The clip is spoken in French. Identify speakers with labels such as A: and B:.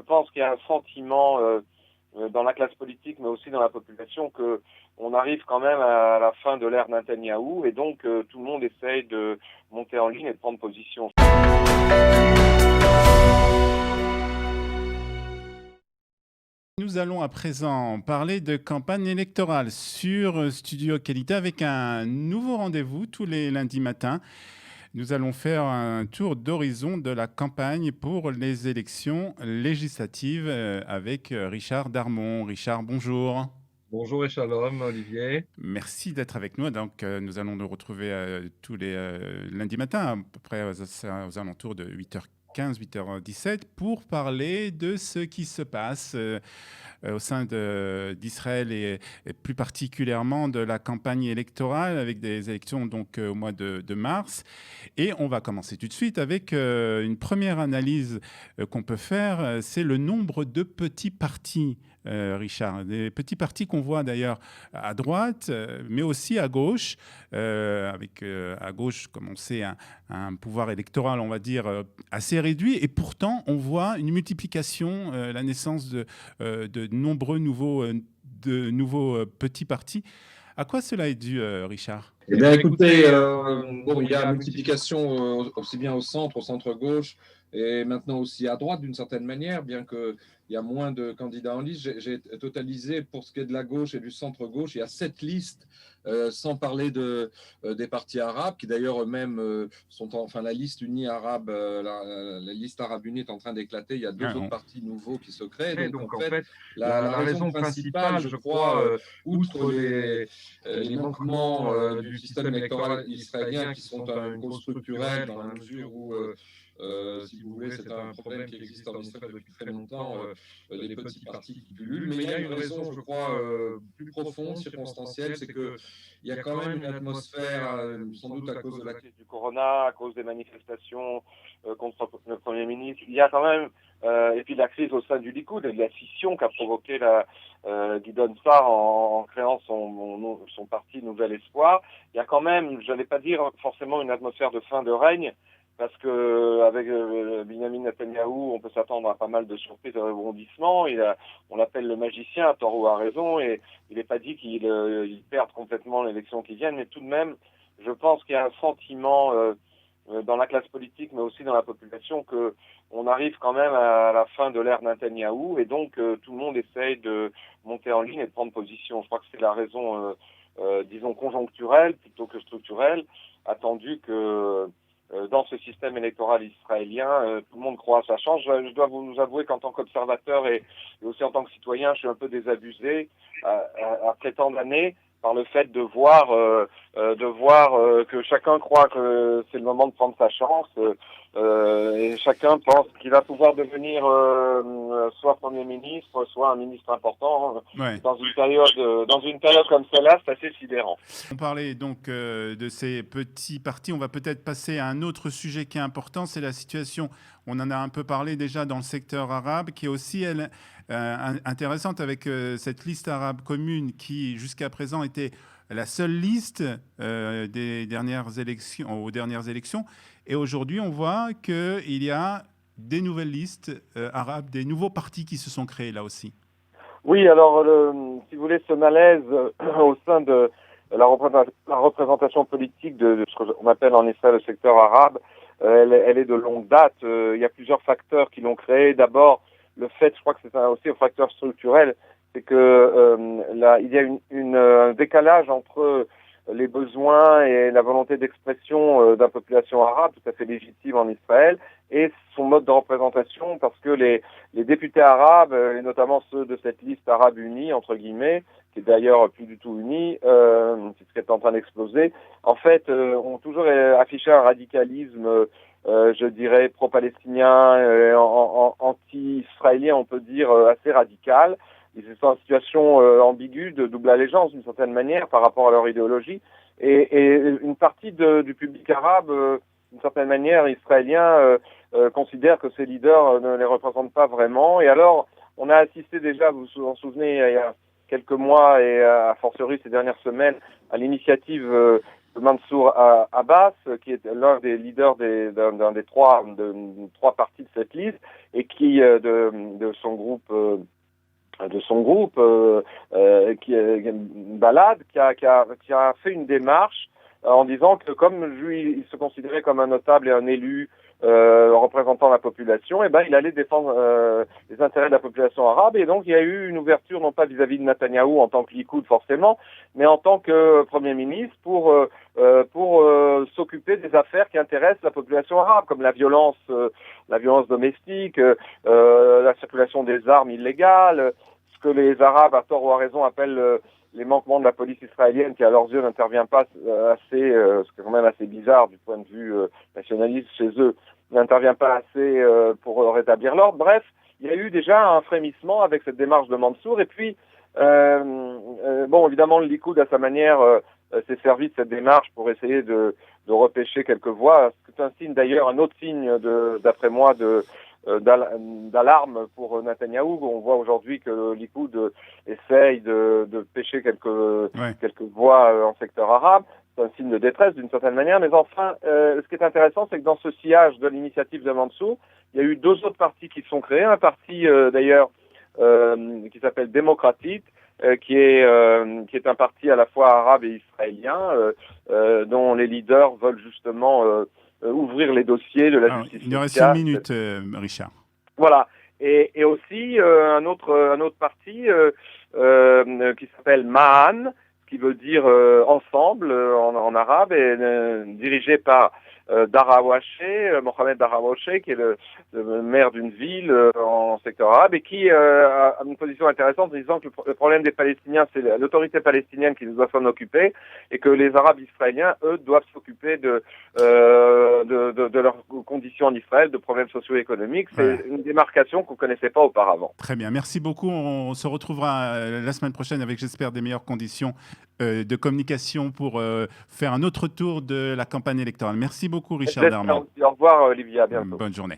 A: pense qu'il y a un sentiment dans la classe politique, mais aussi dans la population, que on arrive quand même à la fin de l'ère Netanyahou, et donc tout le monde essaye de monter en ligne et de prendre position.
B: Nous allons à présent parler de campagne électorale sur Studio Qualité avec un nouveau rendez-vous tous les lundis matins. Nous allons faire un tour d'horizon de la campagne pour les élections législatives avec Richard Darmon. Richard, bonjour.
C: Bonjour et shalom, Olivier.
B: Merci d'être avec nous. Donc, nous allons nous retrouver tous les lundis matins, à peu près aux alentours de 8h15, 8h17, pour parler de ce qui se passe au sein d'Israël et plus particulièrement de la campagne électorale avec des élections donc au mois de mars. Et on va commencer tout de suite avec une première analyse qu'on peut faire, c'est le nombre de petits partis. Richard, des petits partis qu'on voit d'ailleurs à droite, mais aussi à gauche, avec à gauche, comme on sait, un pouvoir électoral, on va dire, assez réduit, et pourtant on voit une multiplication, la naissance de nombreux nouveaux petits partis. À quoi cela est dû, Richard ?
C: Eh bien, écoutez, il y a multiplication aussi bien au centre-gauche, et maintenant aussi à droite d'une certaine manière, bien qu'il y a moins de candidats en liste. J'ai totalisé, pour ce qui est de la gauche et du centre-gauche, il y a 7 listes, sans parler des partis arabes, qui d'ailleurs eux-mêmes la liste unie arabe, la liste arabe unie est en train d'éclater. Il y a deux autres partis nouveaux qui se créent. Donc en fait, la raison principale, je crois, outre les manquements du système électoral israélien qui sont une cause structurelle, dans la mesure où, si vous voulez, c'est un problème qui existe en Israël depuis très longtemps, les petits partis qui pullulent. Mais il y a une raison, je crois, plus profonde, circonstancielle, c'est qu'il y a quand même une atmosphère, sans doute à cause de la crise
A: du corona, à cause des manifestations contre le Premier ministre. Il y a quand même, et puis la crise au sein du Likoud et de la scission qu'a provoqué Gideon Sa'ar en créant son parti Nouvel Espoir. Il y a quand même, je n'allais pas dire forcément une atmosphère de fin de règne, parce que avec Benjamin Netanyahou, on peut s'attendre à pas mal de surprises et de rebondissements. On l'appelle le magicien, à tort ou à raison, et il n'est pas dit qu'il perde complètement l'élection qui vient, mais tout de même, je pense qu'il y a un sentiment dans la classe politique, mais aussi dans la population, que on arrive quand même à la fin de l'ère Netanyahou, et donc tout le monde essaye de monter en ligne et de prendre position. Je crois que c'est la raison, disons, conjoncturelle plutôt que structurelle, attendu que dans ce système électoral israélien, tout le monde croit à sa chance. Je dois vous avouer qu'en tant qu'observateur et aussi en tant que citoyen, je suis un peu désabusé après tant d'années par le fait de voir que chacun croit que c'est le moment de prendre sa chance, et chacun pense qu'il va pouvoir devenir soit Premier ministre, soit un ministre important dans une période comme celle-là. C'est assez sidérant.
B: On parlait donc de ces petits partis. On va peut-être passer à un autre sujet qui est important, c'est la situation, on en a un peu parlé déjà, dans le secteur arabe, qui est aussi intéressante, avec cette liste arabe commune qui jusqu'à présent était la seule liste aux dernières élections. Et aujourd'hui, on voit qu'il y a des nouvelles listes arabes, des nouveaux partis qui se sont créés là aussi.
A: Oui, alors, si vous voulez, ce malaise au sein de la représentation politique de ce qu'on appelle en Israël le secteur arabe, elle est de longue date. Il y a plusieurs facteurs qui l'ont créé. D'abord, le fait, je crois que c'est aussi un facteur structurel, c'est que il y a un décalage entre les besoins et la volonté d'expression d'une population arabe tout à fait légitime en Israël et son mode de représentation, parce que les députés arabes, et notamment ceux de cette liste arabe unie, entre guillemets, qui est d'ailleurs plus du tout unie, puisqu'elle est en train d'exploser, en fait, ont toujours affiché un radicalisme, je dirais, pro-palestinien, anti-israélien, on peut dire, assez radical. Ils sont en situation ambiguë, de double allégeance d'une certaine manière par rapport à leur idéologie. Et une partie du public arabe, d'une certaine manière, israélien, considère que ces leaders ne les représentent pas vraiment. Et alors, on a assisté déjà, vous vous en souvenez, il y a quelques mois et a fortiori ces dernières semaines, à l'initiative Mansour Abbas, qui est l'un des leaders d'un des trois partis de cette liste, et qui de son groupe qui est Balad, qui a fait une démarche en disant que comme lui, il se considérait comme un notable et un élu représentant la population, et ben il allait défendre les intérêts de la population arabe. Et donc il y a eu une ouverture, non pas vis-à-vis de Netanyahou en tant que Likoud forcément, mais en tant que Premier ministre pour s'occuper des affaires qui intéressent la population arabe, comme la violence domestique, la circulation des armes illégales, ce que les Arabes, à tort ou à raison, appellent les manquements de la police israélienne, qui à leurs yeux n'intervient pas ce qui est quand même assez bizarre du point de vue nationaliste chez eux, n'intervient pas assez pour rétablir l'ordre. Bref, il y a eu déjà un frémissement avec cette démarche de Mansour. Et puis, bon, évidemment, le Likoud, à sa manière, s'est servi de cette démarche pour essayer de repêcher quelques voix. C'est un signe, d'ailleurs, un autre signe, d'après moi, d'alarme pour Netanyahou. On voit aujourd'hui que le Likoud essaye de pêcher quelques voix en secteur arabe. C'est un signe de détresse d'une certaine manière. Mais enfin, ce qui est intéressant, c'est que dans ce sillage de l'initiative de Mansour, il y a eu deux autres partis qui se sont créés. Un parti, d'ailleurs, qui s'appelle Démocratique, qui est un parti à la fois arabe et israélien, dont les leaders veulent justement ouvrir les dossiers de la justice
B: sociale. Il nous reste une minute, Richard.
A: Voilà. Et aussi un autre parti qui s'appelle Ma'an, qui veut dire ensemble en arabe, et dirigé par Mohamed Darawashe, qui est le maire d'une ville en secteur arabe, et qui a une position intéressante en disant que le problème des Palestiniens, c'est l'autorité palestinienne qui doit s'en occuper, et que les Arabes israéliens, eux, doivent s'occuper de leurs conditions en Israël, de problèmes socio-économiques. C'est une démarcation qu'on ne connaissait pas auparavant.
B: Très bien, merci beaucoup. On se retrouvera la semaine prochaine avec, j'espère, des meilleures conditions de communication pour faire un autre tour de la campagne électorale. Merci beaucoup, Richard Darman.
A: Au revoir, Olivier. À bientôt.
B: Bonne journée.